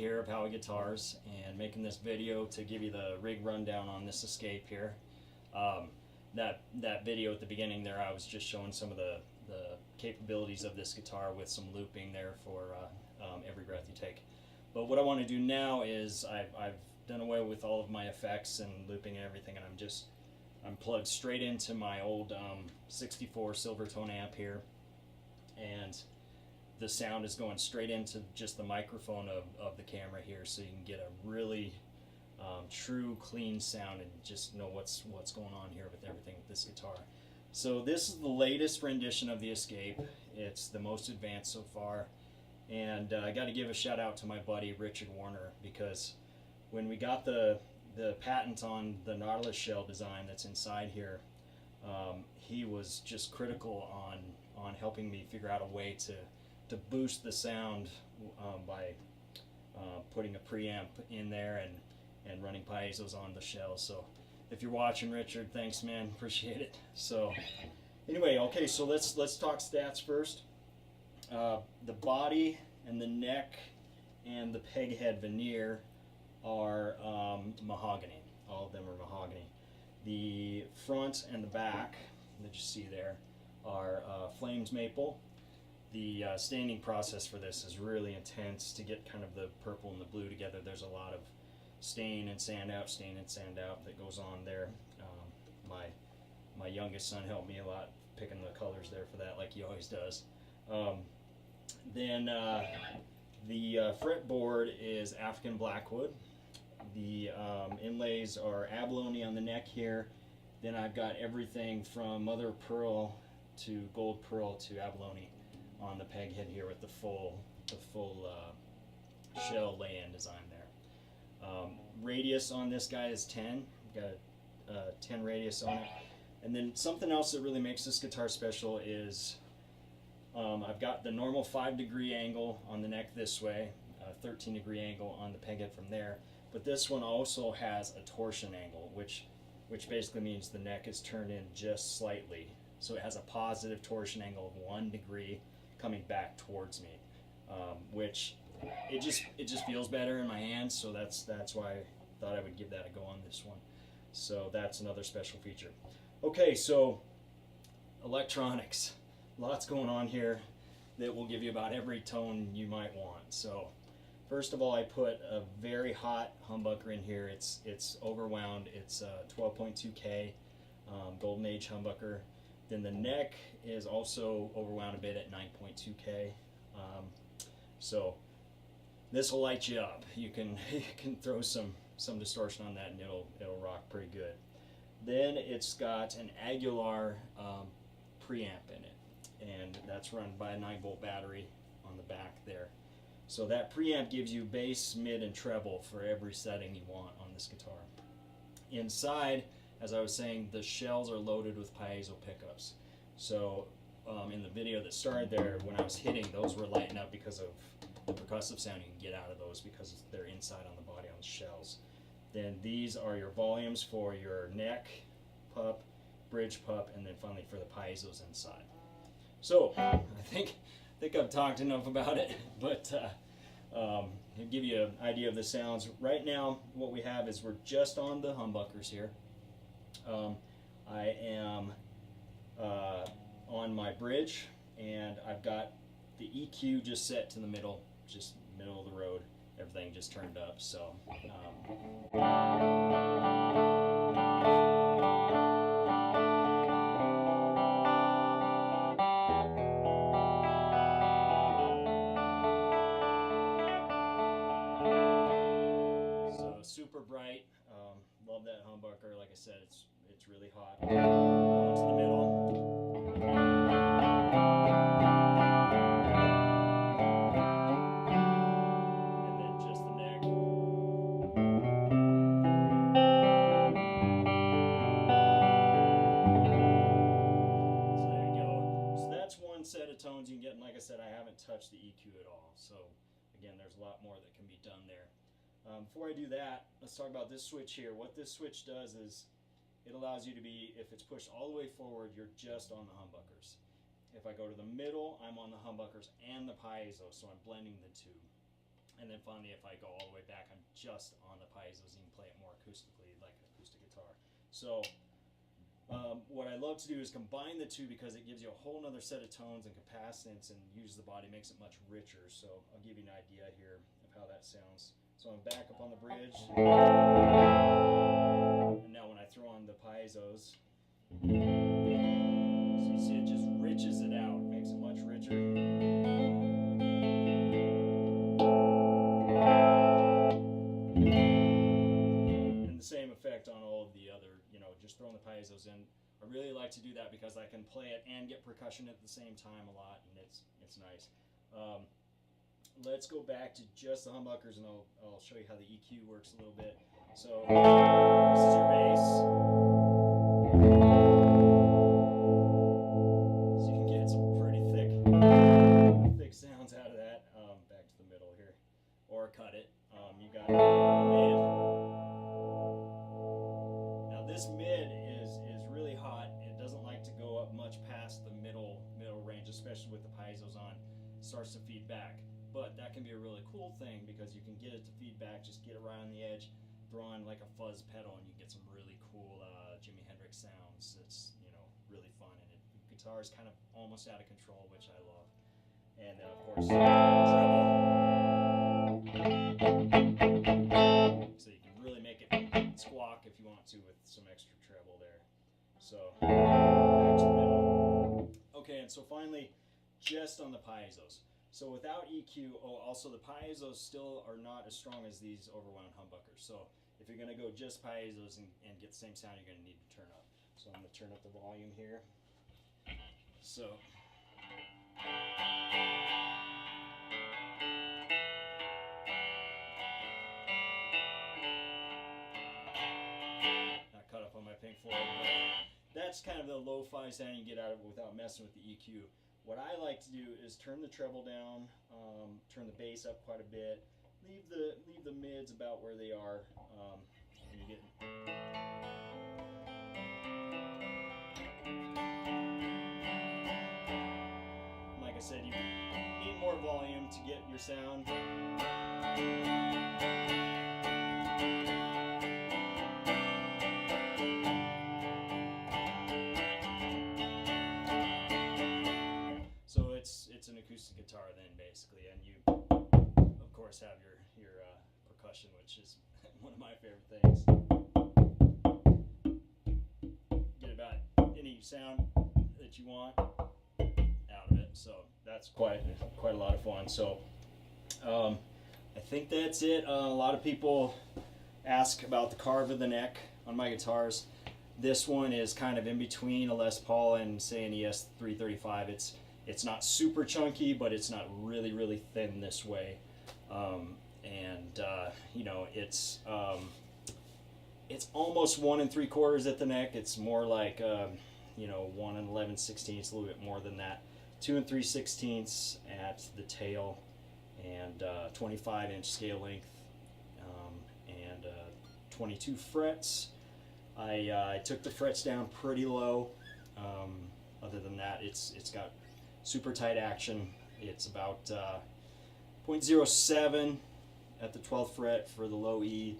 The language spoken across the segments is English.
here of Howie Guitars and making this video to give you the rig rundown on this Escape here. That video at the beginning there, I was just showing some of the capabilities of this guitar with some looping there for every breath you take. But what I want to do now is I've done away with all of my effects and looping and everything, and I'm plugged straight into my old 64 Silvertone amp here, and the sound is going straight into just the microphone of the camera here, so you can get a really true clean sound and just know what's going on here with everything with this guitar. So this is the latest rendition of the Escape. It's the most advanced so far, and I got to give a shout out to my buddy Richard Warner, because when we got the patent on the Nautilus shell design that's inside here, he was just critical on helping me figure out a way to boost the sound by putting a preamp in there and running piezo's on the shell. So if you're watching, Richard, thanks, man, appreciate it. So anyway, okay, so let's talk stats first. The body and the neck and the peg head veneer are mahogany. All of them are mahogany. The front and the back that you see there are flames maple. The staining process for this is really intense to get kind of the purple and the blue together. There's a lot of stain and sand out that goes on there. My youngest son helped me a lot picking the colors there for that, like he always does. Then the fretboard is African Blackwood. The inlays are abalone on the neck here. Then I've got everything from mother of pearl to gold pearl to abalone on the peg head here with the full shell lay-in design there. Radius on this guy is 10. Got a 10 radius on it. And then something else that really makes this guitar special is I've got the normal 5-degree angle on the neck this way, a 13-degree angle on the peg head from there. But this one also has a torsion angle, which basically means the neck is turned in just slightly. So it has a positive torsion angle of 1 degree coming back towards me, which it just feels better in my hands. So that's why I thought I would give that a go on this one. So that's another special feature. Okay, so electronics, lots going on here that will give you about every tone you might want. So first of all, I put a very hot humbucker in here. It's overwound. It's 12.2K Golden Age humbucker. Then the neck is also overwound a bit at 9.2K. So this will light you up. You can throw some distortion on that and it'll rock pretty good. Then it's got an Aguilar preamp in it, and that's run by a 9-volt battery on the back there. So that preamp gives you bass, mid, and treble for every setting you want on this guitar. Inside, as I was saying, the shells are loaded with piezo pickups. So in the video that started there, when I was hitting, those were lighting up because of the percussive sound you can get out of those because they're inside on the body on the shells. Then these are your volumes for your neck pup, bridge pup, and then finally for the piezos inside. So I think I've talked enough about it, but I'll give you an idea of the sounds. Right now, what we have is we're just on the humbuckers here. I am on my bridge, and I've got the EQ just set to the middle, just middle of the road. Everything just turned up. So. Super bright. Love that humbucker. Like I said, it's really hot. Going to the middle. And then just the neck. So there you go. So that's one set of tones you can get, and like I said, I haven't touched the EQ at all. So again, there's a lot more that can be done there. Before I do that, let's talk about this switch here. What this switch does is it allows you to be, if it's pushed all the way forward, you're just on the humbuckers. If I go to the middle, I'm on the humbuckers and the piezo, so I'm blending the two. And then finally, if I go all the way back, I'm just on the piezos. You can play it more acoustically, like an acoustic guitar. So what I love to do is combine the two because it gives you a whole nother set of tones and capacitance, and uses the body, makes it much richer. So I'll give you an idea here of how that sounds. So I'm back up on the bridge. And now when I throw on the piezos, so you see it just riches it out, makes it much richer. And the same effect on all of the other, just throwing the piezos in. I really like to do that because I can play it and get percussion at the same time a lot, and it's nice. Let's go back to just the humbuckers, and I'll show you how the EQ works a little bit. So this is your bass. So you can get some pretty thick sounds out of that. Back to the middle here, or cut it. You got mid. Now this mid is really hot. It doesn't like to go up much past the middle range, especially with the piezos on. It starts to feed back. But that can be a really cool thing because you can get it to feedback, just get it right on the edge, throw on like a fuzz pedal, and you get some really cool Jimi Hendrix sounds. It's really fun, and the guitar is kind of almost out of control, which I love. And then of course treble, so you can really make it squawk if you want to with some extra treble there. So back to the middle. Okay, and so finally, just on the piezos. So without EQ, also the piezos still are not as strong as these overwound humbuckers. So if you're going to go just piezos and get the same sound, you're going to need to turn up. So I'm going to turn up the volume here. So not cut up on my Pink Floyd, but that's kind of the lo-fi sound you get out of it without messing with the EQ. What I like to do is turn the treble down, turn the bass up quite a bit, leave the mids about where they are, and you get. Like I said, you need more volume to get your sound. It's an acoustic guitar then, basically, and you of course have your percussion, which is one of my favorite things. Get about any sound that you want out of it, so that's quite a lot of fun. So I think that's it. A lot of people ask about the carve of the neck on my guitars. This one is kind of in between a Les Paul and, say, an ES335. It's not super chunky, but it's not really thin this way, it's almost 1 3/4 at the neck. It's more like 1 11/16, a little bit more than that. 2 3/16 at the tail, and 25-inch scale length, and 22 frets. I took the frets down pretty low. Other than that, it's got super tight action. It's about 0.07 at the 12th fret for the low E,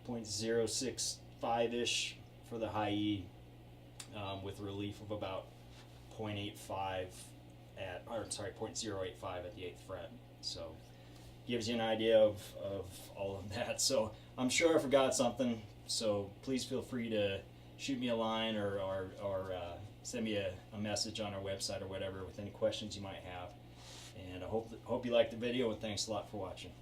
0.065-ish for the high E, with relief of about 0.085 at the 8th fret. So gives you an idea of all of that. So I'm sure I forgot something, so please feel free to shoot me a line or send me a message on our website or whatever with any questions you might have. And I hope you liked the video, and thanks a lot for watching.